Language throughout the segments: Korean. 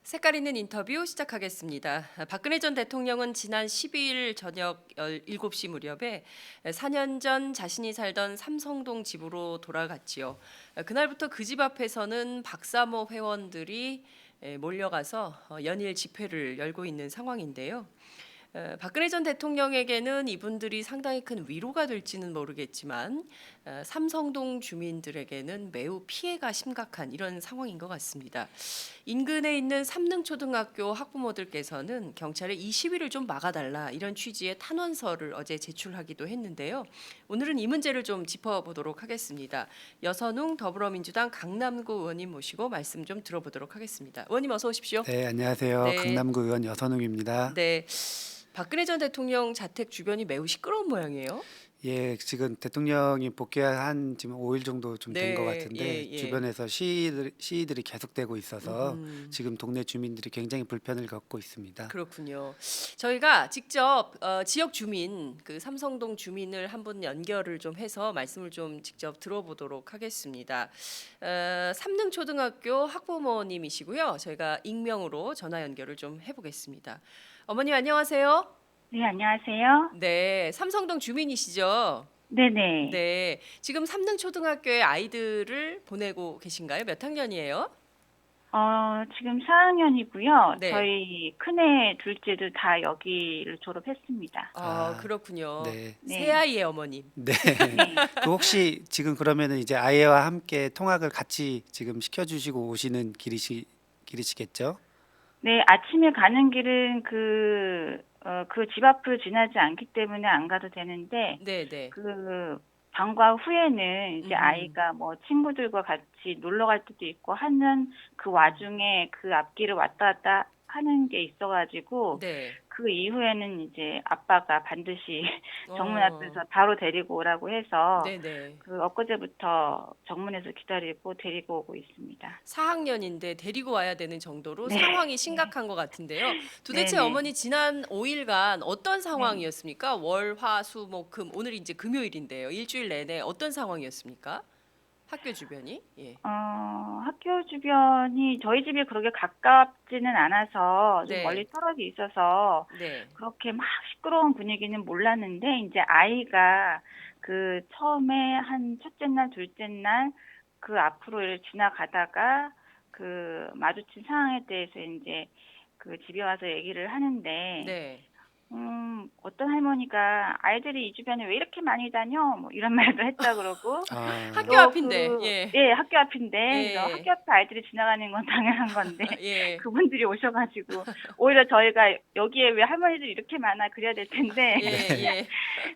색깔 있는 인터뷰 시작하겠습니다. 박근혜 전 대통령은 지난 12일 저녁 7시 무렵에 4년 전 자신이 살던 삼성동 집으로 돌아갔지요. 그날부터 그 집 앞에서는 박사모 회원들이 몰려가서 연일 집회를 열고 있는 상황인데요. 박근혜 전 대통령에게는 이분들이 상당히 큰 위로가 될지는 모르겠지만 삼성동 주민들에게는 매우 피해가 심각한 이런 상황인 것 같습니다. 인근에 있는 삼릉초등학교 학부모들께서는 경찰에 이 시위를 좀 막아달라 이런 취지의 탄원서를 어제 제출하기도 했는데요. 오늘은 이 문제를 좀 짚어보도록 하겠습니다. 여선웅 더불어민주당 강남구 의원님 모시고 말씀 좀 들어보도록 하겠습니다. 의원님 어서 오십시오. 네, 안녕하세요. 네, 강남구 의원 여선웅입니다. 네. 박근혜 전 대통령 자택 주변이 매우 시끄러운 모양이에요. 예, 지금 대통령이 복귀한 지금 5일 정도 좀 된 것 네, 같은데 예, 예. 주변에서 시위들이 계속되고 있어서 음. 지금 동네 주민들이 굉장히 불편을 겪고 있습니다. 그렇군요. 저희가 직접 지역 주민, 그 삼성동 주민을 한번 연결을 좀 해서 말씀을 좀 직접 들어보도록 하겠습니다. 삼릉초등학교 학부모님이시고요. 저희가 익명으로 전화 연결을 좀 해보겠습니다. 어머님 안녕하세요. 네, 안녕하세요. 네, 삼성동 주민이시죠? 네네. 네, 지금 삼릉초등학교에 아이들을 보내고 계신가요? 몇 학년이에요? 지금 4학년이고요. 네. 저희 큰애, 둘째도 다 여기를 졸업했습니다. 아, 그렇군요. 네. 새 네. 아이의 어머님. 네. 네. 그 혹시 지금 그러면은 이제 아이와 함께 통학을 같이 지금 시켜주시고 오시는 길이시겠죠? 네, 아침에 가는 길은 그 집 앞을 지나지 않기 때문에 안 가도 되는데, 네, 네. 그 방과 후에는 이제 음. 아이가 뭐 친구들과 같이 놀러 갈 때도 있고 하는 그 와중에 그 앞길을 왔다 갔다 하는 게 있어가지고, 네. 그 이후에는 이제 아빠가 반드시 정문 어. 앞에서 바로 데리고 오라고 해서 네, 네. 그 엊그제부터 정문에서 기다리고 데리고 오고 있습니다. 4학년인데 데리고 와야 되는 정도로 네, 상황이 네, 심각한 것 같은데요. 네, 도대체 네, 어머니 지난 5일간 어떤 네. 상황이었습니까? 월, 화, 수, 목, 금. 오늘 이제 금요일인데요. 일주일 내내 어떤 상황이었습니까? 학교 주변이? 예. 학교 주변이 저희 집이 그렇게 가깝지는 않아서 좀 네. 멀리 떨어져 있어서 네. 그렇게 막 시끄러운 분위기는 몰랐는데 이제 아이가 그 처음에 한 첫째 날, 둘째 날 그 앞으로 이렇게 지나가다가 그 마주친 상황에 대해서 이제 그 집에 와서 얘기를 하는데 네. 어떤 할머니가 아이들이 이 주변에 왜 이렇게 많이 다녀? 뭐 이런 말도 했다 그러고 학교 아, 또 앞인데. 예. 예, 학교 앞인데, 그래서 예. 학교 앞에 아이들이 지나가는 건 당연한 건데, 예. 그분들이 오셔가지고, 오히려 저희가 여기에 왜 할머니들이 이렇게 많아, 그래야 될 텐데, 예, 네. 예.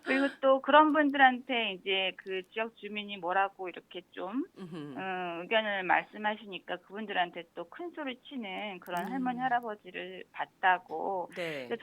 그리고 또 그런 분들한테 이제 그 지역 주민이 뭐라고 이렇게 좀, 음흠. 의견을 말씀하시니까 그분들한테 또 큰 소리 치는 그런 할머니, 음. 할아버지를 봤다고. 네. 근데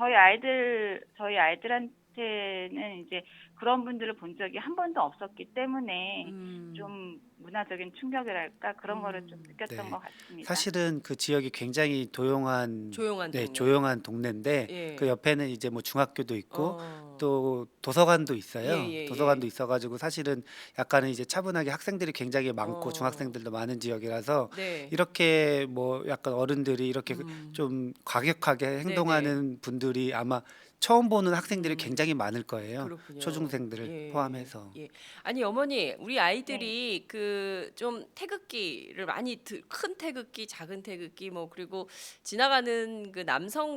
저희 아이들한테는 이제 그런 분들을 본 적이 한 번도 없었기 때문에 음. 좀 문화적인 충격이랄까 그런 거를 좀 음. 느꼈던 네. 것 같습니다. 사실은 그 지역이 굉장히 조용한 네, 동네. 조용한 동네인데 그 예. 옆에는 이제 뭐 중학교도 있고 어. 또 도서관도 예, 있어요. 예, 도서관도 예. 있어가지고 사실은 약간은 이제 차분하게 학생들이 굉장히 많고 어. 중학생들도 많은 지역이라서 네. 이렇게 뭐 약간 어른들이 이렇게 음. 좀 과격하게 네네. 행동하는 분들이 아마 처음 보는 학생들이 음. 굉장히 많을 거예요. 그렇군요. 초중생들을 예. 포함해서. 예. 아니 어머니, 우리 네. 아이들이 그 좀 태극기를 많이 큰 태극기, 작은 태극기 뭐 그리고 지나가는 그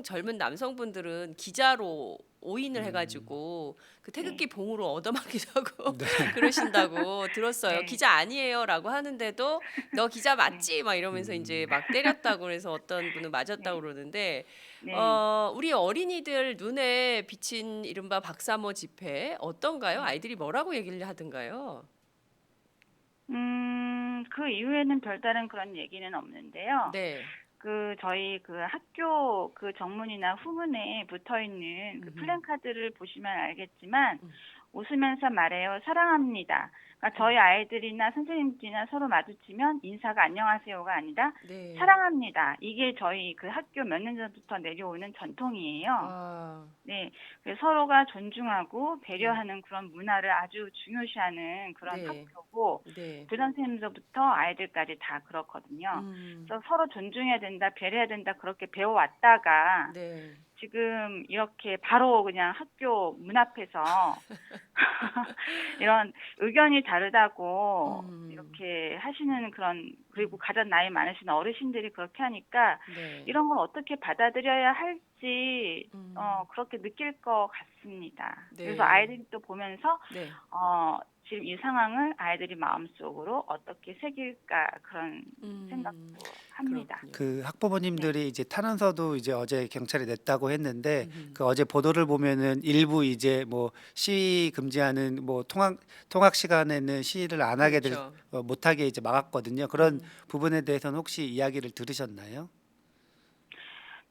젊은 남성분들은 기자로 오인을 해 음, 가지고 그 네. 태극기 봉으로 얻어맞기도 하고 네. 그러신다고 들었어요. 네. "기자 아니에요."라고 하는데도 "너 기자 네. 맞지?" 막 이러면서 인제 음, 막 때렸다고 그래서 어떤 분은 맞았다고 네. 그러는데 네. 우리 어린이들 눈에 비친 이른바 박사모 집회 어떤가요? 네. 아이들이 뭐라고 얘기를 하던가요? 그 이후에는 별다른 그런 얘기는 없는데요. 네. 저희 그 학교 그 정문이나 후문에 붙어 있는 그 음음. 플랜카드를 보시면 알겠지만, 음. 웃으면서 말해요. 사랑합니다. 그러니까 저희 아이들이나 선생님들이나 서로 마주치면 인사가 안녕하세요가 아니라 네. 사랑합니다. 이게 저희 그 학교 몇 년 전부터 내려오는 전통이에요. 아, 네, 그래서 서로가 존중하고 배려하는 그런 문화를 아주 중요시하는 그런 네. 학교고, 네. 교장 선생님들부터 아이들까지 다 그렇거든요. 그래서 서로 존중해야 된다, 배려해야 된다 그렇게 배워왔다가 네. 지금 이렇게 바로 그냥 학교 문 앞에서 이런 의견이 다르다고 음. 이렇게 하시는 그런, 그리고 가장 나이 많으신 어르신들이 그렇게 하니까 네. 이런 걸 어떻게 받아들여야 할지 음. 그렇게 느낄 것 같습니다. 네. 그래서 아이들이 또 보면서 네. 지금 이 상황을 아이들이 마음속으로 어떻게 새길까 그런 생각도 합니다. 그렇군요. 그 학부모님들이 이제 탄원서도 이제 어제 경찰에 냈다고 했는데 음흠. 그 어제 보도를 보면은 일부 이제 뭐 시위 금지하는 뭐 통학 시간에는 시위를 안 하게 그렇죠. 못하게 이제 막았거든요. 그런 음. 부분에 대해서는 혹시 이야기를 들으셨나요?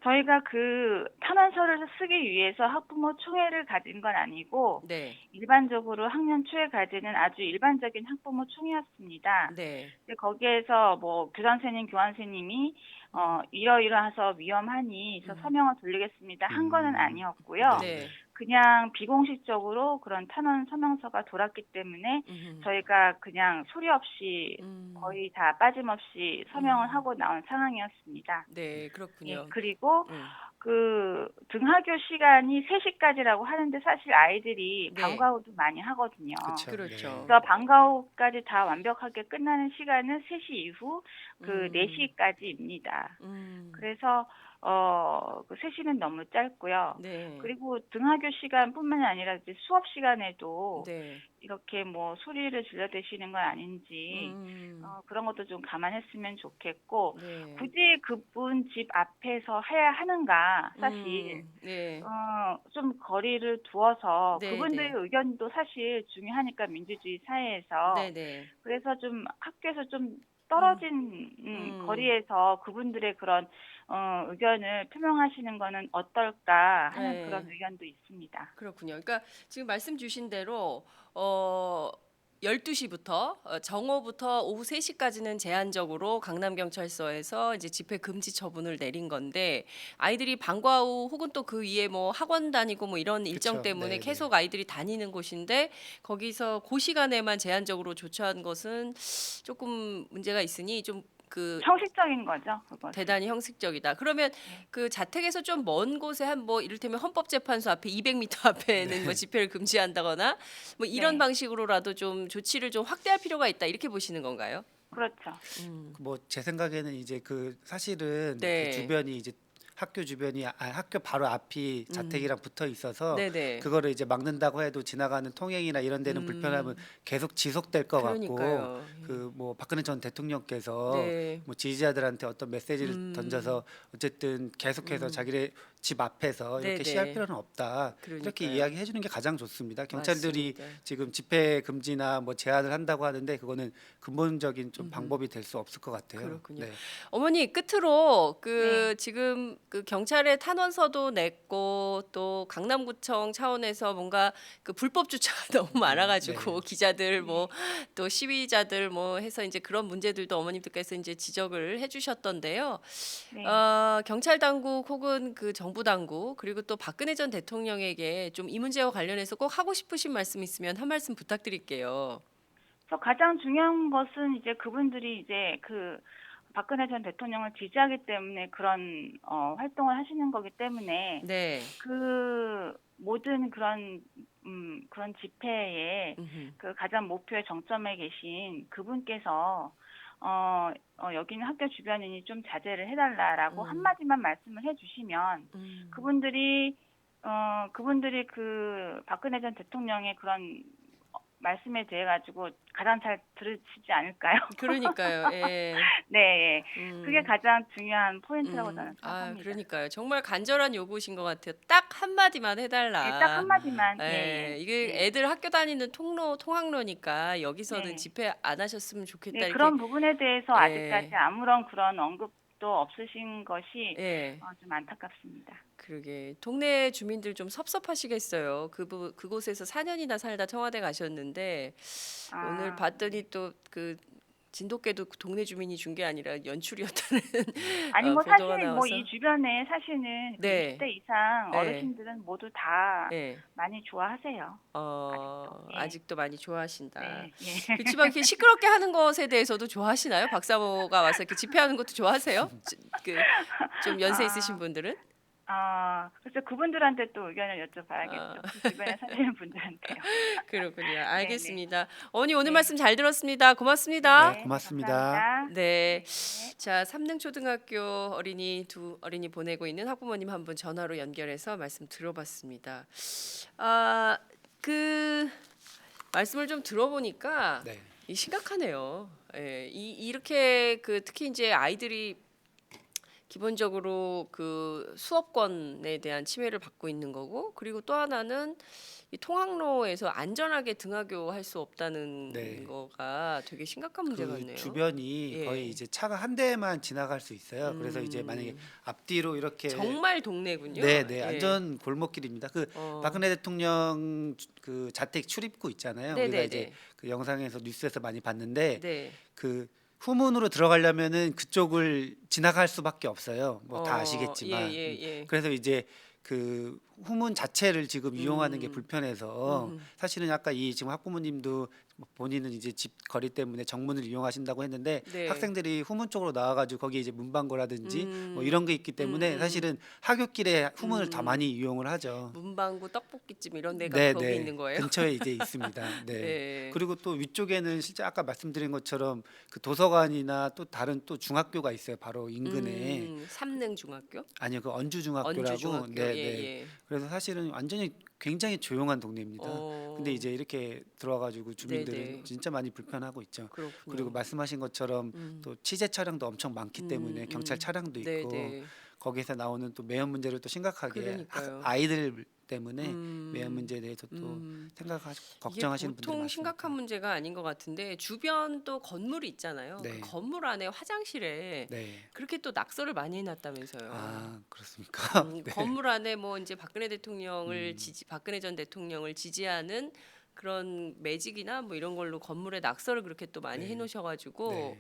저희가 그 탄원서를 쓰기 위해서 학부모 총회를 가진 건 아니고 네. 일반적으로 학년 초에 가지는 아주 일반적인 학부모 총회였습니다. 네. 근데 거기에서 뭐 교장 선생님, 교환 선생님이 이러이러해서 위험하니 저 음. 서명을 돌리겠습니다 한 거는 아니었고요. 네. 그냥 비공식적으로 그런 탄원 서명서가 돌았기 때문에 음흠. 저희가 그냥 소리 없이 거의 다 빠짐없이 서명을 하고 나온 상황이었습니다. 네, 예, 그렇군요. 그리고 음. 그 등하교 시간이 3시까지라고 하는데 사실 아이들이 네. 방과 후도 많이 하거든요. 그쵸. 그렇죠. 그래서 방과 후까지 다 완벽하게 끝나는 시간은 3시 이후 그 4시까지입니다. 그래서 그 3시는 너무 짧고요. 네. 그리고 등하교 시간뿐만이 아니라 이제 수업 시간에도 네. 이렇게 뭐 소리를 질러대시는 건 아닌지 그런 것도 좀 감안했으면 좋겠고, 네. 굳이 그분 집 앞에서 해야 하는가 사실 네. 좀 거리를 두어서 네, 그분들의 네. 의견도 사실 중요하니까 민주주의 사회에서. 네, 네. 그래서 좀 학교에서 좀 떨어진 거리에서 그분들의 그런 의견을 표명하시는 거는 어떨까 하는 네. 그런 의견도 있습니다. 그렇군요. 그러니까 지금 말씀 주신 대로 12시부터 정오부터 오후 3시까지는 제한적으로 강남경찰서에서 이제 집회 금지 처분을 내린 건데, 아이들이 방과 후 혹은 또 그 위에 뭐 학원 다니고 뭐 이런 일정 그쵸. 때문에 네네. 계속 아이들이 다니는 곳인데 거기서 그 시간에만 제한적으로 조처한 것은 조금 문제가 있으니 좀 그 형식적인 거죠, 그것은. 대단히 형식적이다. 그러면 네. 그 자택에서 좀 먼 곳에 한 뭐 이를테면 헌법재판소 앞에 200m 앞에는 뭐 집회를 금지한다거나 뭐 이런 네. 방식으로라도 좀 조치를 좀 확대할 필요가 있다, 이렇게 보시는 건가요? 그렇죠. 뭐 제 생각에는 이제 그 사실은 그 네. 주변이 이제 학교 주변이 학교 바로 앞이 자택이랑 붙어 있어서 네네. 그거를 이제 막는다고 해도 지나가는 통행이나 이런 데는 불편함은 계속 지속될 것 같고, 그러니까요. 그 뭐 박근혜 전 대통령께서 네. 뭐 지지자들한테 어떤 메시지를 던져서 어쨌든 계속해서 자기네 집 앞에서 이렇게 시할 네네. 필요는 없다, 이렇게 그러니까요. 이야기해 주는 게 가장 좋습니다. 경찰들이 맞습니다. 지금 집회 금지나 뭐 제한을 한다고 하는데 그거는 근본적인 좀 방법이 될 수 없을 것 같아요. 그렇군요. 네. 어머니, 끝으로 그 네. 지금 그 경찰에 탄원서도 냈고 또 강남구청 차원에서 뭔가 그 불법 주차가 너무 많아가지고 기자들 뭐 또 시위자들 뭐 해서 이제 그런 문제들도 어머님들께서 이제 지적을 해주셨던데요. 네. 경찰 당국 혹은 그 정부 당국 그리고 또 박근혜 전 대통령에게 좀 이 문제와 관련해서 꼭 하고 싶으신 말씀 있으면 한 말씀 부탁드릴게요. 그래서 가장 중요한 것은 이제 그분들이 이제 그 박근혜 전 대통령을 지지하기 때문에 그런 활동을 하시는 거기 때문에 네. 그 모든 그런 집회에 음흠. 그 가장 목표의 정점에 계신 그분께서 여기는 학교 주변이니 좀 자제를 해달라라고 한마디만 말씀을 해주시면 그분들이 그 박근혜 전 대통령의 그런 말씀에 대해 가지고 가장 잘 들으시지 않을까요? 그러니까요. 예. 네, 그게 가장 중요한 포인트라고 저는 생각합니다. 그러니까요. 정말 간절한 요구신 것 같아요. 딱 한마디만 네, 해달라. 딱 한마디만. 예, 이게 네. 애들 학교 다니는 통학로니까 여기서는 네. 집회 안 하셨으면 좋겠다, 네, 이렇게. 그런 부분에 대해서 예. 아직까지 아무런 그런 언급 아직도 없으신 것이 예. 좀 안타깝습니다. 그러게 동네 주민들 좀 섭섭하시겠어요. 그곳에서 4년이나 살다 청와대 가셨는데 오늘 아, 봤더니 또 그 진돗개도 그 동네 주민이 준 게 아니라 연출이었다는 아니 뭐 보도가 사실 뭐 나와서 이 주변에 사시는 그 네. 60대 이상 예. 어르신들은 모두 다 예. 많이 좋아하세요. 아직도. 예. 아직도 많이 좋아하신다. 네. 예. 그렇지만 이렇게 시끄럽게 하는 것에 대해서도 좋아하시나요? 박사모가 와서 이렇게 집회하는 것도 좋아하세요? 그 좀 연세 있으신 아, 분들은? 그래서 그분들한테 또 의견을 아. 여쭤봐야겠죠. 그 주변에 사시는 분들한테요. 그렇군요. 네네. 알겠습니다. 어머니 오늘 네. 말씀 잘 들었습니다. 고맙습니다. 네. 고맙습니다. 감사합니다. 네. 네. 자, 삼릉초등학교 두 어린이 보내고 있는 학부모님 한 분 전화로 연결해서 말씀 들어봤습니다. 그 말씀을 좀 들어보니까 네. 심각하네요. 예, 이렇게 그 특히 이제 아이들이 기본적으로 그 수업권에 대한 침해를 받고 있는 거고, 그리고 또 하나는 이 통학로에서 안전하게 등하교할 수 없다는 네. 거가 되게 심각한 문제 그 같네요. 주변이 예. 거의 이제 차가 한 대만 지나갈 수 있어요. 그래서 이제 만약에 음, 앞뒤로 이렇게 정말 동네군요. 네네 예. 안전 골목길입니다. 그 어. 박근혜 대통령 그 자택 출입구 있잖아요. 우리가 이제 네네네. 그 영상에서 뉴스에서 많이 봤는데 네. 그 후문으로 들어가려면은 그쪽을 지나갈 수밖에 없어요. 뭐 다 아시겠지만. 예. 그래서 이제 그 후문 자체를 지금 이용하는 게 음. 불편해서 음. 사실은 아까 이 지금 학부모님도 본인은 이제 집 거리 때문에 정문을 이용하신다고 했는데 네. 학생들이 후문 쪽으로 나와가지고 거기에 이제 문방구라든지 뭐 음. 이런 게 있기 때문에 사실은 하굣길에 후문을 더 음. 많이 이용을 하죠. 문방구 떡볶이집 이런 데가 네, 거기 네. 있는 거예요? 근처에 이제 있습니다. 네. 네. 그리고 또 위쪽에는 실제 아까 말씀드린 것처럼 그 도서관이나 또 다른 또 중학교가 있어요. 바로 인근에. 삼릉중학교? 아니요, 그 언주 중학교라고. 언주중학교. 네, 네. 예. 그래서 사실은 완전히 굉장히 조용한 동네입니다. 어. 근데 이제 이렇게 들어와가지고 주민들은 네네. 진짜 많이 불편하고 있죠. 그렇군요. 그리고 말씀하신 것처럼 음. 또 취재 차량도 엄청 많기 때문에 경찰 차량도 있고 네네. 거기에서 나오는 또 매연 문제를 또 심각하게 그러니까요. 아이들 때문에 음. 매연 문제에 대해서 또 음. 생각하고 이게 걱정하시는 분들이 보통 많습니다. 심각한 문제가 아닌 것 같은데 주변 또 건물이 있잖아요. 네. 그 건물 안에 화장실에 네. 그렇게 또 낙서를 많이 해놨다면서요. 아 그렇습니까? 네. 건물 안에 뭐 이제 박근혜 대통령을 음. 박근혜 전 대통령을 지지하는 그런 매직이나 뭐 이런 걸로 건물에 낙서를 그렇게 또 많이 네. 해놓으셔가지고 네.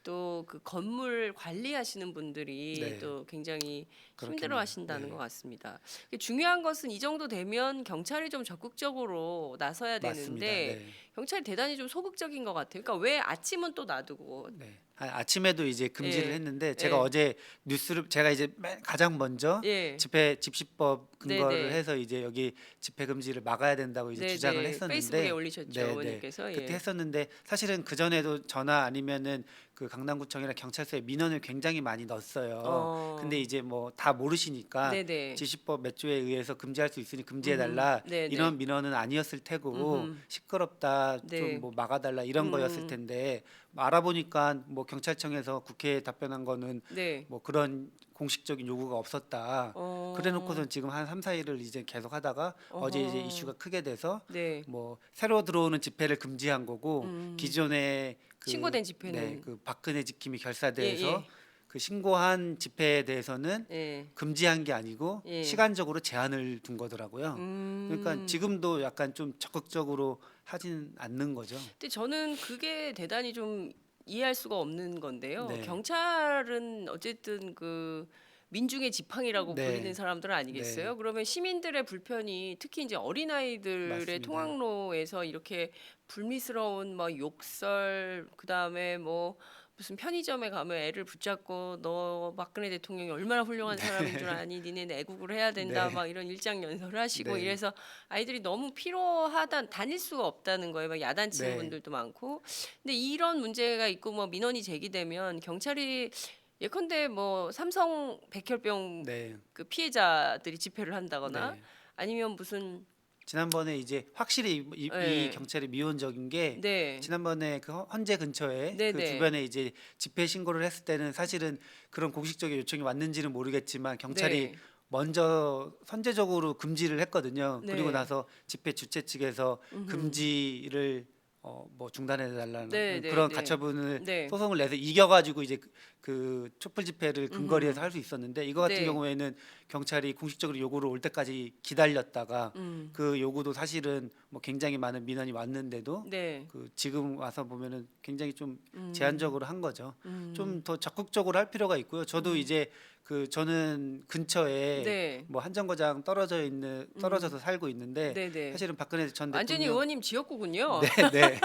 또 그 건물 관리하시는 분들이 네. 또 굉장히 그렇겠네요. 힘들어하신다는 네. 것 같습니다. 중요한 것은 이 정도 되면 경찰이 좀 적극적으로 나서야 맞습니다. 되는데 네. 경찰이 대단히 좀 소극적인 것 같아요. 그러니까 왜 아침은 또 놔두고 네. 아침에도 이제 금지를 예. 했는데 제가 예. 어제 뉴스를 제가 이제 가장 먼저 예. 집시법 근거를 네네. 해서 이제 여기 집회 금지를 막아야 된다고 이제 네네. 주장을 했었는데 페이스북에 올리셨죠, 네, 네. 어머니께서. 예. 그때 했었는데 사실은 그 전에도 전화 아니면은 그 강남구청이나 경찰서에 민원을 굉장히 많이 넣었어요. 근데 이제 뭐 다 모르시니까 네네. 지시법 몇 조에 의해서 금지할 수 있으니 금지해달라 네네. 이런 민원은 아니었을 테고 음흠. 시끄럽다 네. 좀 뭐 막아달라 이런 거였을 텐데 알아보니까 뭐 경찰청에서 국회에 답변한 거는 네. 뭐 그런 공식적인 요구가 없었다. 어. 그래놓고선 지금 한 3, 4일을 이제 계속 하다가 어제 이제 어허. 이슈가 크게 돼서 네. 뭐 새로 들어오는 집회를 금지한 거고 기존에 그 신고된 집회는? 네, 그 박근혜 지킴이 결사대에서 예. 그 신고한 집회에 대해서는 예. 금지한 게 아니고 예. 시간적으로 제한을 둔 거더라고요. 그러니까 지금도 약간 좀 적극적으로 하진 않는 거죠. 근데 저는 그게 대단히 좀 이해할 수가 없는 건데요. 네. 경찰은 어쨌든 그 민중의 지팡이라고 네. 불리는 사람들 아니겠어요? 네. 그러면 시민들의 불편이 특히 이제 어린아이들의 맞습니다. 통학로에서 이렇게 불미스러운 뭐 욕설 그다음에 뭐 무슨 편의점에 가면 애를 붙잡고 너 박근혜 대통령이 얼마나 훌륭한 사람인 줄 아니 니네는 애국을 해야 된다 네. 막 이런 일장 연설을 하시고 네. 이래서 아이들이 너무 피로하다 다닐 수가 없다는 거예요. 막 야단치는 네. 분들도 많고. 근데 이런 문제가 있고 뭐 민원이 제기되면 경찰이 예컨대 뭐 삼성 백혈병 네. 그 피해자들이 집회를 한다거나 네. 아니면 무슨 지난번에 이제 확실히 네. 이 경찰이 미온적인 게 네. 지난번에 그 헌재 근처에 네, 그 네. 주변에 이제 집회 신고를 했을 때는 사실은 그런 공식적인 요청이 왔는지는 모르겠지만 경찰이 네. 먼저 선제적으로 금지를 했거든요. 네. 그리고 나서 집회 주최 측에서 금지를 뭐 중단해 달라는 네, 네, 그런 네. 가처분을 네. 소송을 내서 이겨가지고 이제 그 촛불 집회를 근거리에서 할 수 있었는데 이거 같은 네. 경우에는 경찰이 공식적으로 요구를 올 때까지 기다렸다가 그 요구도 사실은 뭐 굉장히 많은 민원이 왔는데도 네. 그 지금 와서 보면은 굉장히 좀 음. 제한적으로 한 거죠. 음. 좀 더 적극적으로 할 필요가 있고요. 저도 이제 그 저는 근처에 네. 뭐 한 정거장 떨어져서 살고 있는데 네네. 사실은 박근혜 전 완전히 대통령 의원님 지역구군요. 네, 네.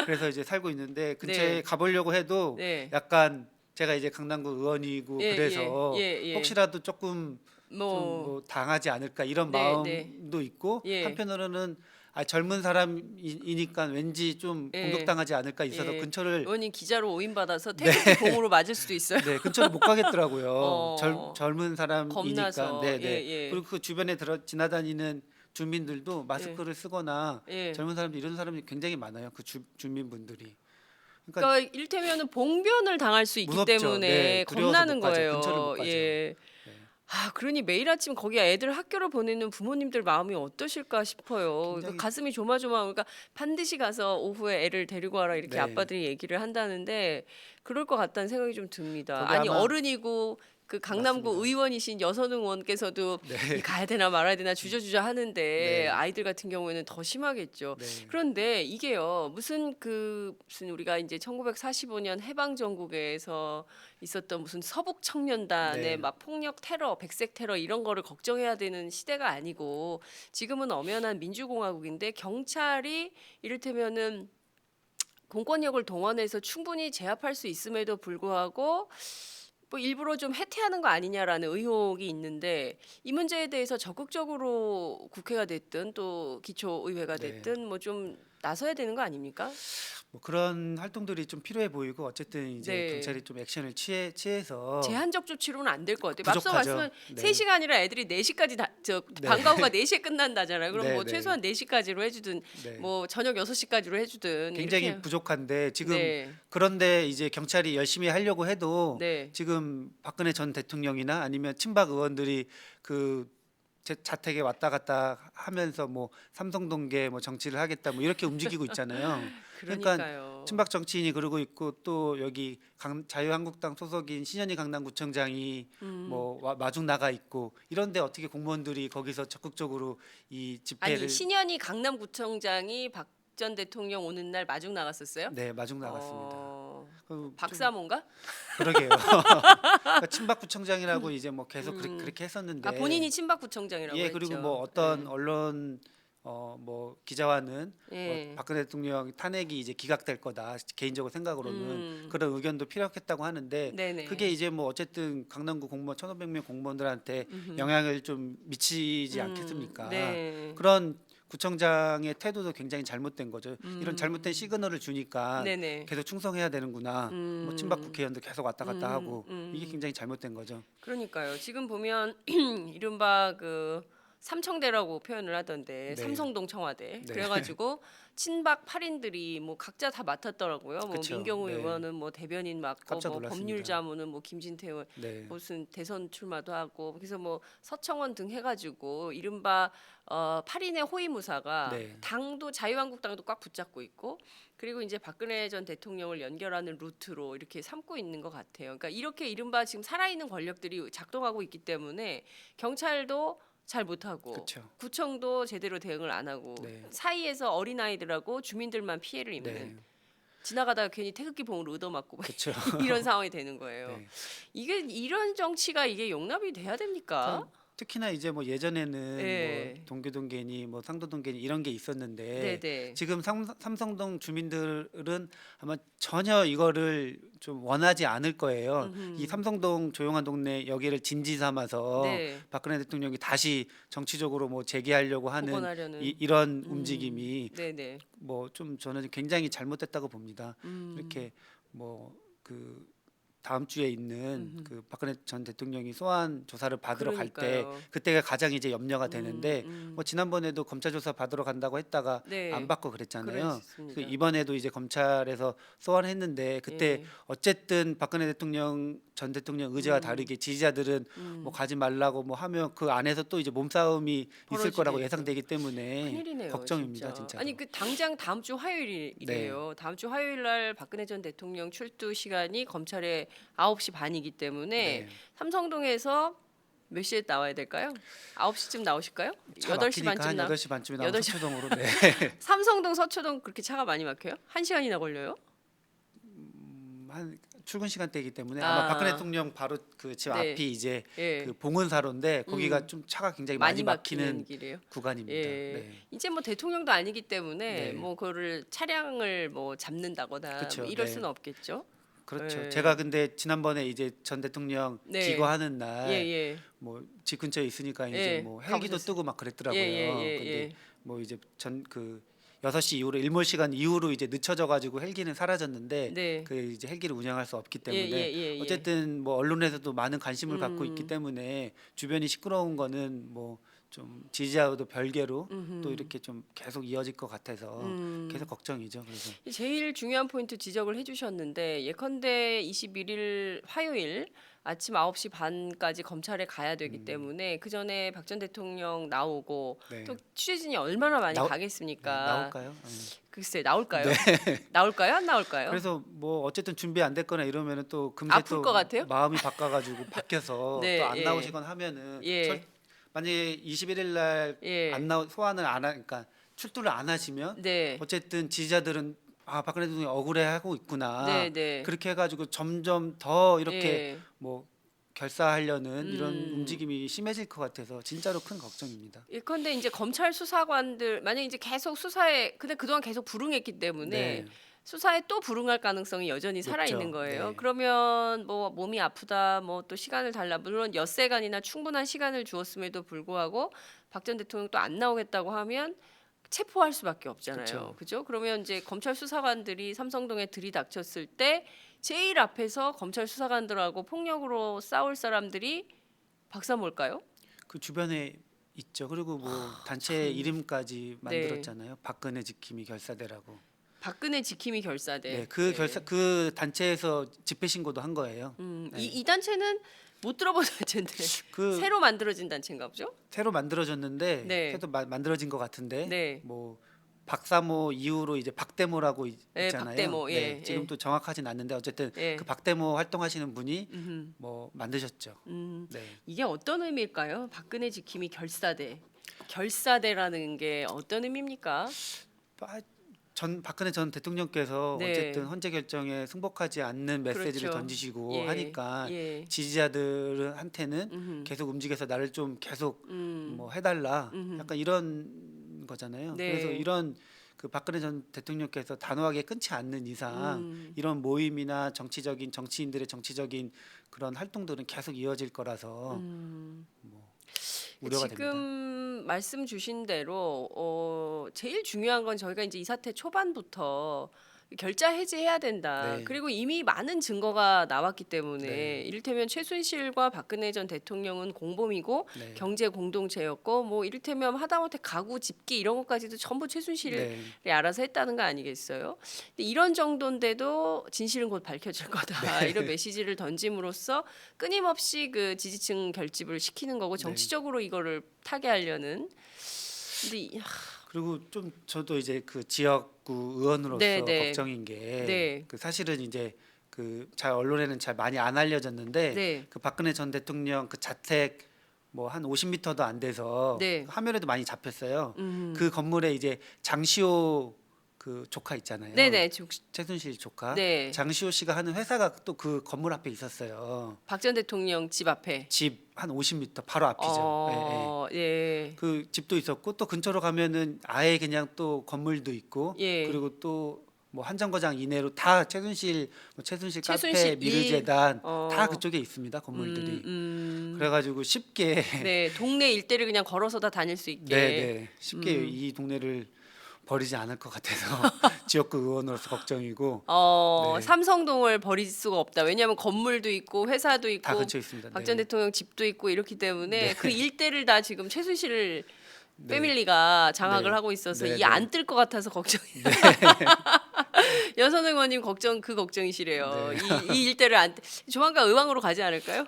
그래서 이제 살고 있는데 근처에 네. 가보려고 해도 네. 약간 제가 이제 강남구 의원이고 예, 그래서 예, 예. 혹시라도 조금 좀 뭐 뭐 당하지 않을까 이런 네, 네. 마음도 있고 예. 한편으로는 젊은 사람이니까 왠지 좀 예. 공격당하지 않을까 있어서 예. 근처를 의원님 기자로 오인 받아서 태극기 공으로 맞을 수도 있어요. 네, 근처를 못 가겠더라고요. 어. 젊은 사람이니까. 겁나서. 네, 네. 예, 예. 그리고 그 주변에 지나다니는 주민들도 마스크를 쓰거나 예. 젊은 사람들 이런 사람이 굉장히 많아요. 그 주민분들이. 그러니까 일테면은 봉변을 당할 수 있기 무섭죠. 때문에 네, 두려워서 겁나는 못 가죠. 거예요. 근처를 못 가죠. 예. 네. 그러니 매일 아침 거기 애들 학교를 보내는 부모님들 마음이 어떠실까 싶어요. 굉장히- 가슴이 조마조마. 그러니까 반드시 가서 오후에 애를 데리고 와라 이렇게 네. 아빠들이 얘기를 한다는데 그럴 것 같다는 생각이 좀 듭니다. 거기 아니 아마- 어른이고 그 강남구 맞습니다. 의원이신 여선웅 의원께서도 네. 가야 되나 말아야 되나 주저주저 하는데 네. 아이들 같은 경우에는 더 심하겠죠. 네. 그런데 이게요 무슨 우리가 이제 1945년 해방 전국에서 있었던 무슨 서북 청년단의 네. 막 폭력 테러, 백색 테러 이런 거를 걱정해야 되는 시대가 아니고 지금은 엄연한 민주공화국인데 경찰이 이를테면은 공권력을 동원해서 충분히 제압할 수 있음에도 불구하고 뭐 일부러 좀 해태하는 거 아니냐라는 의혹이 있는데 이 문제에 대해서 적극적으로 국회가 됐든 또 기초의회가 네. 됐든 뭐 좀 나서야 되는 거 아닙니까? 뭐 그런 활동들이 좀 필요해 보이고 어쨌든 이제 네. 경찰이 좀 액션을 취해서 제한적 조치로는 안 될 것 같아요. 앞서 부족하죠. 말씀은 네. 3시간이라 애들이 4시까지 네. 방과 후가 4시에 끝난다잖아요. 그럼 네, 뭐 네. 최소한 4시까지로 해주든 네. 뭐 저녁 6시까지로 해주든 굉장히 이렇게. 부족한데 지금 네. 그런데 이제 경찰이 열심히 하려고 해도 네. 지금 박근혜 전 대통령이나 아니면 친박 의원들이 그 자택에 왔다 갔다 하면서 뭐 삼성동계 뭐 정치를 하겠다 뭐 이렇게 움직이고 있잖아요. 그러니까 그러니까요. 친박 정치인이 그러고 있고 또 여기 자유한국당 소속인 신현희 강남구청장이 뭐 마중 나가 있고 이런데 어떻게 공무원들이 거기서 적극적으로 이 집회를 아니 신현희 강남구청장이 박 전 대통령 오는 날 마중 나갔었어요? 네 마중 나갔습니다. 좀 박사모인가? 그러게요. 그러니까 친박구청장이라고 이제 뭐 계속 그렇게 했었는데 본인이 친박구청장이라고 예 했죠. 그리고 뭐 어떤 언론 뭐 기자와는 예. 뭐 박근혜 대통령 탄핵이 이제 기각될 거다 개인적으로 생각으로는 그런 의견도 피력했다고 하는데 네네. 그게 이제 뭐 어쨌든 강남구 공무원 1,500명 공무원들한테 영향을 좀 미치지 않겠습니까? 네. 그런 구청장의 태도도 굉장히 잘못된 거죠. 이런 잘못된 시그널을 주니까 네네. 계속 충성해야 되는구나. 뭐 친박 국회의원도 계속 왔다 갔다 하고 이게 굉장히 잘못된 거죠. 그러니까요. 지금 보면 이른바 그 삼청대라고 표현을 하던데 네. 삼성동 청와대. 네. 그래가지고 친박 8인들이 뭐 각자 다 맡았더라고요. 뭐 그쵸. 민경우 네. 의원은 뭐 대변인 맡고 깜짝 뭐 놀랐습니다. 법률자문은 뭐 김진태 의원 네. 무슨 대선 출마도 하고 그래서 뭐 서청원 등 해가지고 이른바 8인의 호위무사가 네. 당도 자유한국당도 꽉 붙잡고 있고 그리고 이제 박근혜 전 대통령을 연결하는 루트로 이렇게 삼고 있는 것 같아요. 그러니까 이렇게 이른바 지금 살아있는 권력들이 작동하고 있기 때문에 경찰도 잘 못하고 그쵸. 구청도 제대로 대응을 안 하고 네. 사이에서 어린아이들하고 주민들만 피해를 입는 네. 지나가다가 괜히 태극기 봉으로 얻어맞고 그렇죠. 이런 상황이 되는 거예요. 네. 이게 이런 정치가 이게 용납이 돼야 됩니까? 특히나 이제 뭐 예전에는 네. 뭐 동교동계니 뭐 상도동계니 이런 게 있었는데 네네. 지금 삼성동 주민들은 아마 전혀 이거를 좀 원하지 않을 거예요. 이 삼성동 조용한 동네 여기를 진지 삼아서 네. 박근혜 대통령이 다시 정치적으로 뭐 재개하려고 하는 복원하려는. 이런 움직임이 네네. 뭐 좀 저는 굉장히 잘못됐다고 봅니다. 이렇게 뭐 그 다음 주에 있는 그 박근혜 전 대통령이 소환 조사를 받으러 갈 때 그러니까요. 그때가 가장 이제 염려가 되는데 음. 뭐 지난번에도 검찰 조사 받으러 간다고 했다가 네. 안 받고 그랬잖아요. 그랬습니다. 그 이번에도 이제 검찰에서 소환했는데 그때 예. 어쨌든 박근혜 대통령 전 대통령 의지와 다르게 지지자들은 뭐 가지 말라고 뭐 하면 그 안에서 또 이제 몸싸움이 있을 벌어지겠죠. 거라고 예상되기 때문에 큰일이네요. 걱정입니다, 진짜. 아니 그 당장 다음 주 화요일이래요. 다음 주 화요일 날 박근혜 전 대통령 출두 시간이 검찰에 9시 반이기 때문에 네. 삼성동에서 몇 시에 나와야 될까요? 9시쯤 나오실까요? 차 8시 막히니까 반쯤 한 나. 8시 반쯤에 나와서 8시 서초동으로. 네. 삼성동 서초동 그렇게 차가 많이 막혀요? 1시간이나 걸려요? 한 출근 시간대이기 때문에 아마 아. 박근혜 대통령 바로 그 집 네. 앞이 이제 예. 그 봉은사로인데 거기가 좀 차가 굉장히 많이 막히는 길이에요. 구간입니다. 예. 네. 이제 뭐 대통령도 아니기 때문에 네. 뭐 그거를 차량을 뭐 잡는다거나 그쵸, 뭐 이럴 네. 수는 없겠죠. 그렇죠. 예. 제가 근데 지난번에 이제 전 대통령 네. 기거하는 날 예. 뭐 집 근처에 있으니까 이제 예, 뭐 헬기도 가보셨어요? 뜨고 막 그랬더라고요. 예. 근데 뭐 이제 전 그 6시 이후로 일몰 시간 이후로 이제 늦춰져 가지고 헬기는 사라졌는데 네. 그 이제 헬기를 운영할 수 없기 때문에 예. 어쨌든 뭐 언론에서도 많은 관심을 갖고 있기 음. 때문에 주변이 시끄러운 거는 뭐 좀 지지자와도 별개로 또 이렇게 좀 계속 이어질 것 같아서 계속 걱정이죠. 그래서 제일 중요한 포인트 지적을 해주셨는데 예컨대 21일 화요일 아침 9시 반까지 검찰에 가야 되기 때문에 그 전에 박 전 대통령 나오고 네. 또 취재진이 얼마나 많이 나오- 가겠습니까? 나올까요? 글쎄 나올까요? 나올까요? 안 나올까요? 그래서 뭐 어쨌든 준비 안 됐거나 이러면은 또 금세 아플 또 것 같아요? 마음이 바뀌어가지고 바뀌어서 네, 또 안 예. 나오시거나 하면은 예. 만약에 21일 날 예. 안 나오 소환을 안 하, 그러니까 출두를 안 하시면 네. 어쨌든 지지자들은 아 박근혜 대통령이 억울해하고 있구나 네. 그렇게 해가지고 점점 더 이렇게 예. 뭐 결사하려는 이런 음. 움직임이 심해질 것 같아서 진짜로 큰 걱정입니다. 예컨대 이제 검찰 수사관들 만약 이제 계속 수사에 근데 그동안 계속 불응했기 때문에 네. 수사에 또 불응할 가능성이 여전히 살아 있는 높죠. 거예요. 네. 그러면 뭐 몸이 아프다 뭐 또 시간을 달라 물론 엿새간이나 충분한 시간을 주었음에도 불구하고 박 전 대통령 또 안 나오겠다고 하면 체포할 수밖에 없잖아요. 그쵸. 그죠? 그러면 이제 검찰 수사관들이 삼성동에 들이닥쳤을 때 제일 앞에서 검찰 수사관들하고 폭력으로 싸울 사람들이 박사모일까요? 그 주변에 있죠. 그리고 뭐 단체 이름까지 네. 만들었잖아요. 박근혜 지킴이 결사대라고. 박근혜 지킴이 결사대. 네, 그 결사 그 단체에서 집회 신고도 한 거예요. 네. 이 단체는 못 들어본 단체인데 그 새로 만들어진 단체인가 보죠? 새로 만들어졌는데 네. 새로 만들어진 것 같은데 네. 뭐 박사모 이후로 이제 박대모라고 네, 있잖아요. 박대모, 예, 지금 예. 또 정확하진 않는데 어쨌든 예. 그 박대모 활동하시는 분이 음흠. 뭐 만드셨죠. 네. 이게 어떤 의미일까요? 박근혜 지킴이 결사대. 결사대라는 게 어떤 의미입니까? 전 박근혜 전 대통령께서 네. 어쨌든 헌재 결정에 승복하지 않는 메시지를 그렇죠. 던지시고 예, 하니까 예. 지지자들한테는 계속 움직여서 나를 좀 계속 뭐 해달라 약간 이런 거잖아요. 네. 그래서 이런 그 박근혜 전 대통령께서 단호하게 끊지 않는 이상 이런 모임이나 정치인들의 정치적인 그런 활동들은 계속 이어질 거라서 뭐 우려가 지금 됩니다. 말씀 주신 대로 제일 중요한 건 저희가 이제 이 사태 초반부터 결자 해지해야 된다. 네. 그리고 이미 많은 증거가 나왔기 때문에 네. 이를테면 최순실과 박근혜 전 대통령은 공범이고 네. 경제 공동체였고 뭐 이를테면 하다못해 가구 집기 이런 것까지도 전부 최순실이 네. 알아서 했다는 거 아니겠어요? 근데 이런 정도인데도 진실은 곧 밝혀질 거다. 네. 이런 메시지를 던짐으로써 끊임없이 그 지지층 결집을 시키는 거고 정치적으로 이거를 타개하려는. 근데 그리고 좀 저도 이제 그 지역구 의원으로서 네, 네. 걱정인 게 네. 그 사실은 이제 그 잘 언론에는 잘 많이 안 알려졌는데 네. 그 박근혜 전 대통령 그 자택 뭐 한 50m도 안 돼서 네. 화면에도 많이 잡혔어요. 그 건물에 이제 장시호 그 조카 있잖아요. 네네. 최순실 조카. 네. 장시호 씨가 하는 회사가 또 그 건물 앞에 있었어요. 박 전 대통령 집 앞에. 집 한 50m 바로 앞이죠. 예, 예. 예. 그 집도 있었고 또 근처로 가면은 아예 그냥 또 건물도 있고 예. 그리고 또 뭐 한 정거장 이내로 다 최순실 최순실 카페 미르재단 어. 다 그쪽에 있습니다 건물들이. 음. 그래가지고 쉽게 네, 동네 일대를 그냥 걸어서 다 다닐 수 있게. 네, 쉽게 이 동네를 버리지 않을 것 같아서 지역구 의원으로서 걱정이고 네. 삼성동을 버릴 수가 없다. 왜냐하면 건물도 있고 회사도 있고 다 근처에 있습니다. 박 전 네. 대통령 집도 있고 이렇게 때문에 네. 그 일대를 다 지금 최순실 네. 패밀리가 장악을 네. 하고 있어서 네, 이게 네. 안 뜰 것 같아서 걱정이에요. 여선 의원님 그 걱정이시래요. 네. 이 일대를 조만간 의왕으로 가지 않을까요?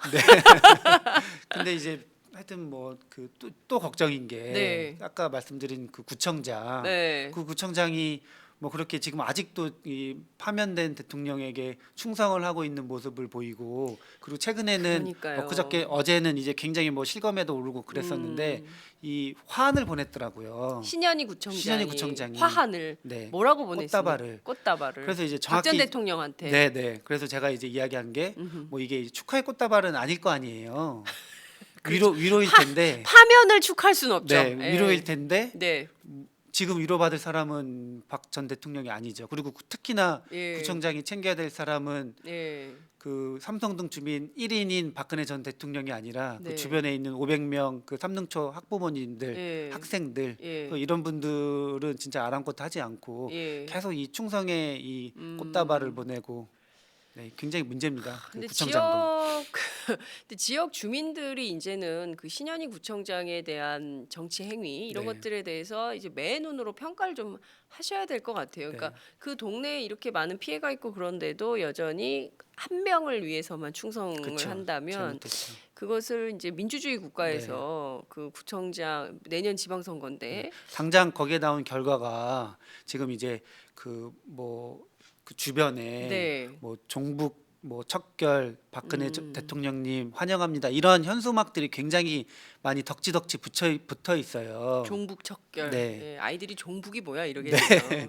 근데 이제 하여튼 뭐 그 또 걱정인 게 네. 아까 말씀드린 그 구청장 네. 그 구청장이 뭐 그렇게 지금 아직도 이 파면된 대통령에게 충성을 하고 있는 모습을 보이고, 그리고 최근에는 그러니까요. 엊그저께 어제는 이제 굉장히 뭐 실검에도 오르고 그랬었는데 이 화환을 보냈더라고요. 신현희 구청장이 화환을 네. 뭐라고 보냈습니까? 꽃다발을. 꽃다발을. 그래서 이제 박 전 정확히 대통령한테. 네네. 그래서 제가 이제 이야기한 게 뭐 이게 축하의 꽃다발은 아닐 거 아니에요. 위로일 텐데. 파면을 축하할 수는 없죠. 네, 예. 위로일 텐데 네. 지금 위로받을 사람은 박 전 대통령이 아니죠. 그리고 특히나 예. 구청장이 챙겨야 될 사람은 예. 그 삼성동 주민 1인인 박근혜 전 대통령이 아니라 네. 그 주변에 있는 500명 그 삼릉초 학부모님들, 예. 학생들 예. 그 이런 분들은 진짜 아랑곳하지 않고 예. 계속 이 충성의 이 꽃다발을 보내고 네, 굉장히 문제입니다. 그 근데 구청장도. 근데 지역 주민들이 이제는 그 신현희 구청장에 대한 정치 행위 이런 네. 것들에 대해서 이제 매의 눈으로 평가를 좀 하셔야 될 것 같아요. 그러니까 네. 그 동네에 이렇게 많은 피해가 있고 그런데도 여전히 한 명을 위해서만 충성을 그쵸. 한다면 잘못했죠. 그것을 이제 민주주의 국가에서 네. 그 구청장 내년 지방선거인데 당장 거기에 나온 결과가 지금 이제 그 주변에 네. 뭐 종북 뭐 척결 박근혜 대통령님 환영합니다 이런 현수막들이 굉장히 많이 덕지덕지 붙어 있어요. 종북 척결. 네. 예, 아이들이 종북이 뭐야 이러겠네요.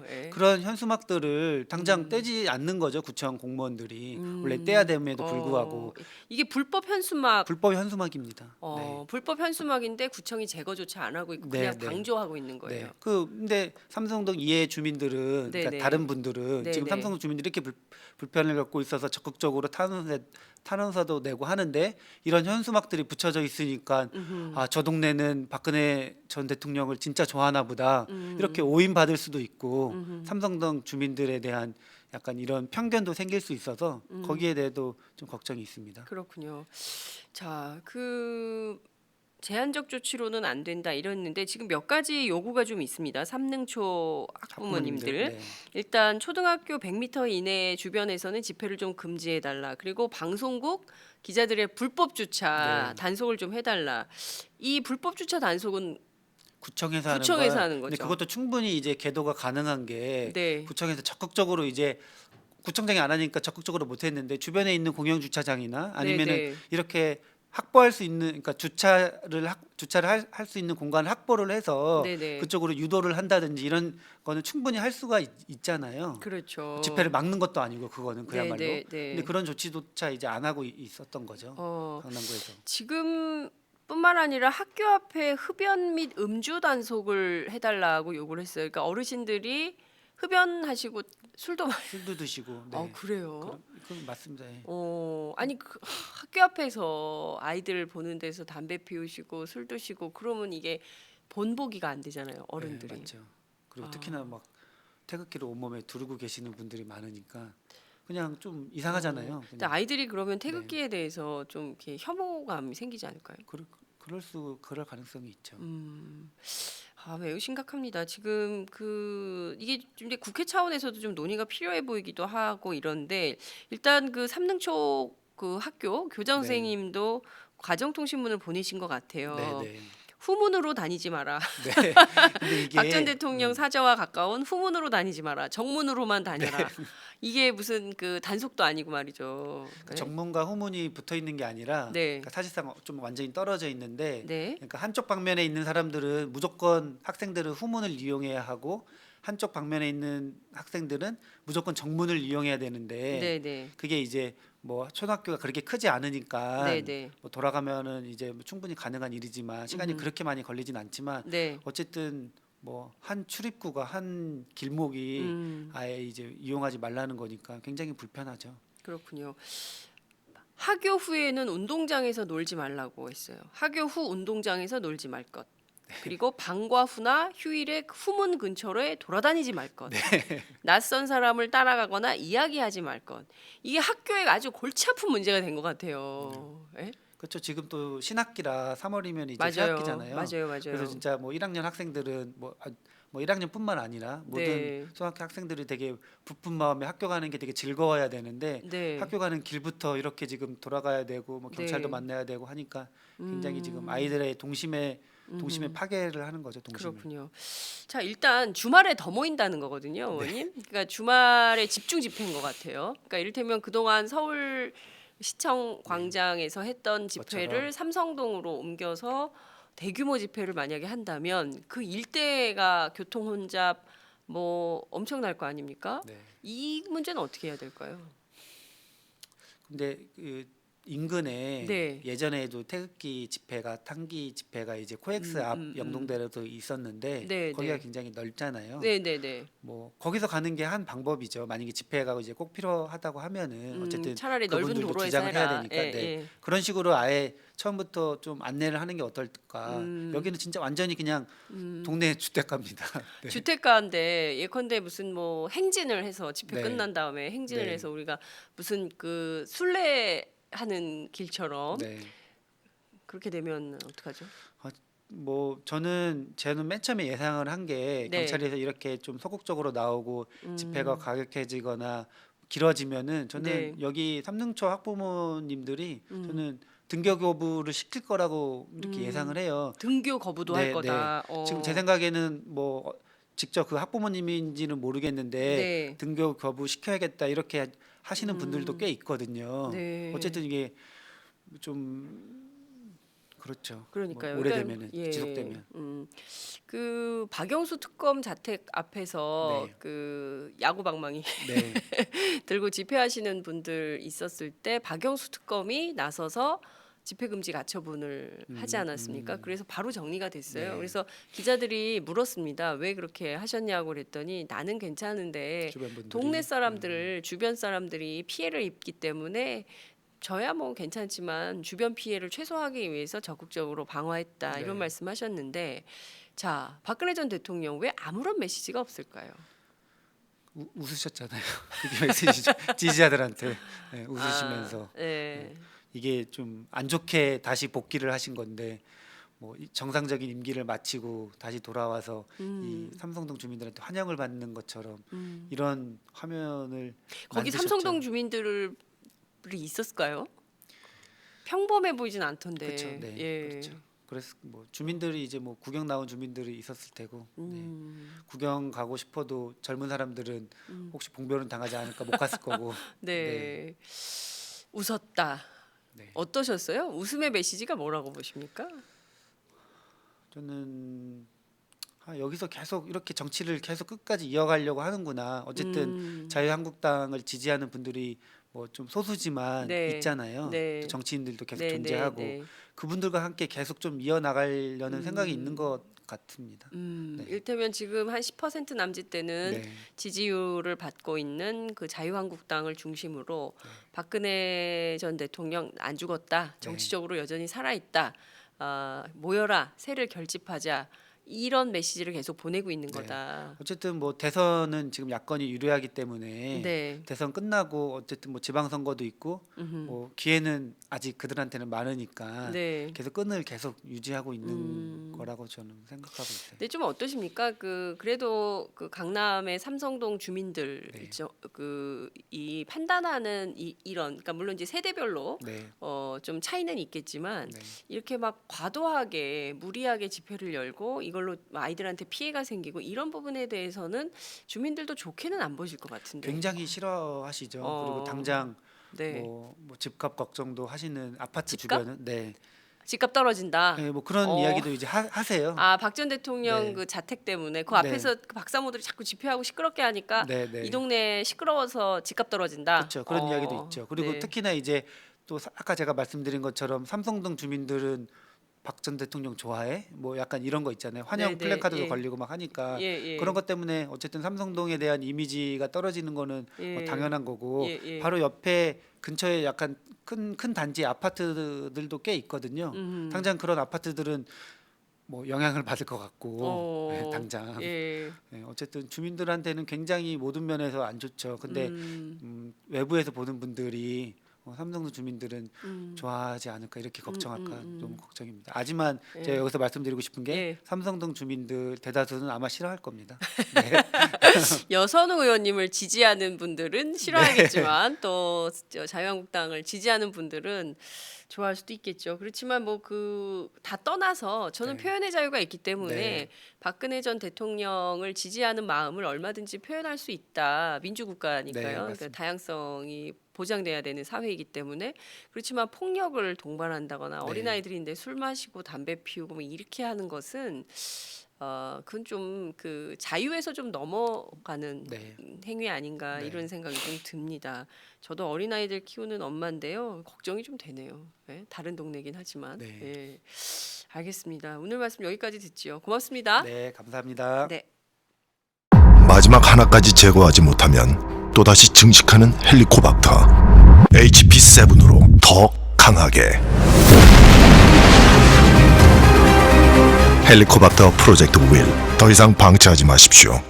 예. 그런 현수막들을 당장 떼지 않는 거죠. 구청 공무원들이 원래 떼야 됨에도 불구하고 이게 불법 현수막 불법 현수막입니다. 불법 현수막인데 구청이 제거조차 안 하고 있고 네, 그냥 네. 방조하고 있는 거예요. 네. 근데 삼성동 이해 주민들은 네, 그러니까 네. 다른 분들은 네, 지금 네. 삼성동 주민들이 이렇게 불편을 겪고 있어서 적극적으로 탄원서도 내고 하는데 이런 현수막들이 붙여져 있으니까 아, 저 동네는 박근혜 전 대통령을 진짜 좋아하나 보다 이렇게 오인받을 수도 있고 삼성동 주민들에 대한 약간 이런 편견도 생길 수 있어서 거기에 대해도 좀 걱정이 있습니다. 그렇군요. 자, 그 제한적 조치로는 안 된다 이랬는데 지금 몇 가지 요구가 좀 있습니다. 삼릉초 학부모님들. 네. 일단 초등학교 100m 이내 주변에서는 집회를 좀 금지해 달라. 그리고 방송국 기자들의 불법 주차 네. 단속을 좀 해달라. 이 불법 주차 단속은 구청에서 하는 구청에서 거야. 하는 근데 거죠. 그것도 충분히 이제 계도가 가능한 게 네. 구청에서 적극적으로 이제 구청장이 안 하니까 적극적으로 못 했는데 주변에 있는 공영 주차장이나 아니면은 네. 이렇게 확보할 수 있는 그러니까 주차를 할 수 있는 공간을 확보를 해서 네네. 그쪽으로 유도를 한다든지 이런 거는 충분히 할 수가 있잖아요. 그렇죠. 집회를 막는 것도 아니고 그거는 그야말로. 네, 네, 네. 근데 그런 조치조차 이제 안 하고 있었던 거죠. 어, 강남구에서. 지금뿐만 아니라 학교 앞에 흡연 및 음주 단속을 해달라고 요구를 했어요. 그러니까 어르신들이 흡연하시고 술도 술도 드시고. 네. 그래요? 그건 맞습니다. 예. 아니 그 학교 앞에서 아이들 보는 데서 담배 피우시고 술 드시고 그러면 이게 본보기가 안 되잖아요, 어른들이. 네, 맞죠. 그리고 특히나 막 태극기를 온몸에 두르고 계시는 분들이 많으니까 그냥 좀 이상하잖아요. 근데 그냥. 아이들이 그러면 태극기에 대해서 좀 이렇게 혐오감이 생기지 않을까요? 그럴 가능성이 있죠. 매우 심각합니다. 지금 이게 좀 이제 국회 차원에서도 좀 논의가 필요해 보이기도 하고 이런데 일단 그 삼릉초 그 학교 교장 네. 선생님도 가정통신문을 보내신 것 같아요. 네. 후문으로 다니지 마라. 네. 근데 이게 박 전 대통령 사저와 가까운 후문으로 다니지 마라. 정문으로만 다녀라. 이게 무슨 그 단속도 아니고 말이죠. 그 정문과 후문이 붙어 있는 게 아니라 네. 그러니까 사실상 좀 완전히 떨어져 있는데 네. 그러니까 한쪽 방면에 있는 사람들은 무조건 학생들은 후문을 이용해야 하고 한쪽 방면에 있는 학생들은 무조건 정문을 이용해야 되는데 네, 네. 그게 이제 뭐 초등학교가 그렇게 크지 않으니까 네, 네. 뭐 돌아가면은 이제 뭐 충분히 가능한 일이지만 시간이 그렇게 많이 걸리진 않지만 네. 어쨌든 뭐 한 출입구가 한 길목이 아예 이제 이용하지 말라는 거니까 굉장히 불편하죠. 그렇군요. 학교 후에는 운동장에서 놀지 말라고 했어요. 학교 후 운동장에서 놀지 말 것. 그리고 방과 후나 휴일에 후문 근처로 돌아다니지 말 것. 낯선 사람을 따라가거나 이야기하지 말 것. 이게 학교에 아주 골치 아픈 문제가 된 것 같아요. 예? 그렇죠. 지금 또 신학기라 3월이면 이제 맞아요. 새학기잖아요. 맞아요. 그래서 진짜 뭐 1학년 학생들은 뭐 1학년뿐만 아니라 모든 네. 초등학교 학생들이 되게 부푼 마음에 학교 가는 게 되게 즐거워야 되는데 네. 학교 가는 길부터 이렇게 지금 돌아가야 되고 뭐 경찰도 네. 만나야 되고 하니까 굉장히 지금 아이들의 동심에 동심의 파괴를 하는 거죠. 동심을. 그렇군요. 자, 일단 주말에 더 모인다는 거거든요, 의원님. 그러니까 주말에 집중 집회인 것 같아요. 그러니까 이를테면 그동안 서울 시청 광장에서 했던 집회를 것처럼. 삼성동으로 옮겨서 대규모 집회를 만약에 한다면 그 일대가 교통 혼잡 뭐 엄청날 거 아닙니까? 네. 이 문제는 어떻게 해야 될까요? 근데 그 인근에 네. 예전에도 태극기 집회가 탄기 집회가 이제 코엑스 앞 영동대로도 있었는데 네, 거기가 네. 굉장히 넓잖아요. 네, 네, 네. 뭐 거기서 가는 게 한 방법이죠. 만약에 집회가 이제 꼭 필요하다고 하면은 어쨌든 차라리 넓은 그분들도 도로에서 주장을 해야 해라. 되니까 예, 네. 예. 그런 식으로 아예 처음부터 좀 안내를 하는 게 어떨까. 음. 여기는 진짜 완전히 그냥 동네 주택가입니다. 네. 주택가인데 예컨대 무슨 뭐 행진을 해서 집회 네. 끝난 다음에 행진을 네. 해서 우리가 무슨 그 순례하는 길처럼 네. 그렇게 되면 어떡하죠? 뭐 저는 맨 처음에 예상을 한 게 네. 경찰에서 이렇게 좀 소극적으로 나오고 집회가 과격해지거나 길어지면은 저는 네. 여기 삼릉초 학부모님들이 저는 등교 거부를 시킬 거라고 이렇게 예상을 해요. 등교 거부도 할 네, 거다. 지금 제 생각에는 뭐 직접 그 학부모님인지는 모르겠는데 네. 등교 거부 시켜야겠다 이렇게 하시는 분들도 꽤 있거든요. 네. 어쨌든 이게 좀 그렇죠. 그러니까요. 뭐 오래되면은 그러니까, 예. 지속되면. 그 박영수 특검 자택 앞에서 네. 그 야구 방망이 네. 들고 집회하시는 분들 있었을 때 박영수 특검이 나서서 집회 금지 가처분을 하지 않았습니까? 그래서 바로 정리가 됐어요. 네. 그래서 기자들이 물었습니다. 왜 그렇게 하셨냐고 그랬더니 나는 괜찮은데 주변 분들이. 동네 사람들, 주변 사람들이 피해를 입기 때문에 저야 뭐 괜찮지만 주변 피해를 최소화하기 위해서 적극적으로 방어했다 네. 이런 말씀하셨는데 자 박근혜 전 대통령 왜 아무런 메시지가 없을까요? 웃으셨잖아요. 그게 메시지죠. 지지자들한테 네, 웃으시면서 네. 이게 좀 안 좋게 다시 복귀를 하신 건데 뭐 이 정상적인 임기를 마치고 다시 돌아와서 이 삼성동 주민들한테 환영을 받는 것처럼 이런 화면을 거기 만드셨죠. 삼성동 주민들이 있었을까요? 평범해 보이진 않던데. 그렇죠. 네. 예. 그렇죠. 그래서 뭐 주민들이 이제 뭐 구경 나온 주민들이 있었을 테고 네. 음. 구경 가고 싶어도 젊은 사람들은 혹시 봉변은 당하지 않을까 못 갔을 거고. 네. 웃었다. 네. 어떠셨어요? 웃음의 메시지가 뭐라고 보십니까? 저는 여기서 계속 이렇게 정치를 계속 끝까지 이어가려고 하는구나. 어쨌든 자유한국당을 지지하는 분들이 뭐 좀 소수지만 네. 있잖아요. 네. 또 정치인들도 계속 네, 존재하고 네, 네. 그분들과 함께 계속 좀 이어나가려는 생각이 있는 것 같습니다. 일테면 지금 한 10% 남짓 되는 네. 지지율을 받고 있는 그 자유한국당을 중심으로 박근혜 전 대통령 안 죽었다. 정치적으로 여전히 살아 있다. 모여라. 새를 결집하자. 이런 메시지를 계속 보내고 있는 네. 거다. 어쨌든 뭐 대선은 지금 야권이 유리하기 때문에 네. 대선 끝나고 어쨌든 뭐 지방선거도 있고 뭐 기회는 아직 그들한테는 많으니까 네. 계속 끈을 계속 유지하고 있는 거라고 저는 생각하고 있어요. 근데 좀 어떠십니까? 그래도 그 강남의 삼성동 주민들 네. 있죠. 이 판단하는 이런 그러니까 물론 이제 세대별로 네. 좀 차이는 있겠지만 네. 이렇게 막 과도하게 무리하게 집회를 열고 이걸로 아이들한테 피해가 생기고 이런 부분에 대해서는 주민들도 좋게는 안 보실 것 같은데. 굉장히 싫어하시죠. 그리고 당장 네. 뭐 집값 걱정도 하시는 아파트 집값? 주변은 네. 집값 떨어진다. 네, 뭐 그런 이야기도 이제 하세요. 박 전 대통령 네. 그 자택 때문에 그 네. 앞에서 그 박사모들이 자꾸 집회하고 시끄럽게 하니까 네, 네. 이 동네 시끄러워서 집값 떨어진다. 그렇죠. 그런 이야기도 있죠. 그리고 네. 특히나 이제 또 아까 제가 말씀드린 것처럼 삼성동 주민들은 박 전 대통령 좋아해? 뭐 약간 이런 거 있잖아요. 환영 네, 네, 플래카드도 예. 걸리고 막 하니까 예. 그런 것 때문에 어쨌든 삼성동에 대한 이미지가 떨어지는 거는 예. 뭐 당연한 거고 예. 바로 옆에 근처에 약간 큰 단지 아파트들도 꽤 있거든요. 당장 그런 아파트들은 뭐 영향을 받을 것 같고 네, 당장 예. 네, 어쨌든 주민들한테는 굉장히 모든 면에서 안 좋죠. 근데 외부에서 보는 분들이 삼성동 주민들은 좋아하지 않을까 이렇게 걱정할까 좀 걱정입니다. 하지만 예. 제가 여기서 말씀드리고 싶은 게 예. 삼성동 주민들 대다수는 아마 싫어할 겁니다. 네. 여선호 의원님을 지지하는 분들은 싫어하겠지만 또 자유한국당을 지지하는 분들은 좋아할 수도 있겠죠. 그렇지만 뭐 그 다 떠나서 저는 네. 표현의 자유가 있기 때문에 네. 박근혜 전 대통령을 지지하는 마음을 얼마든지 표현할 수 있다. 민주국가니까요. 네, 그러니까 맞습니다. 다양성이 보장돼야 되는 사회이기 때문에 그렇지만 폭력을 동반한다거나 네. 어린아이들인데 술 마시고 담배 피우고 뭐 이렇게 하는 것은 그건 좀 그 자유에서 좀 넘어가는 네. 행위 아닌가 네. 이런 생각이 좀 듭니다. 저도 어린아이들 키우는 엄마인데요. 걱정이 좀 되네요. 예, 다른 동네긴 하지만. 네. 예, 알겠습니다. 오늘 말씀 여기까지 듣지요. 고맙습니다. 네, 감사합니다. 네. 마지막 하나까지 제거하지 못하면 또다시 증식하는 헬리코박터. HP7으로 더 강하게. 헬리코박터 프로젝트 윌. 더 이상 방치하지 마십시오.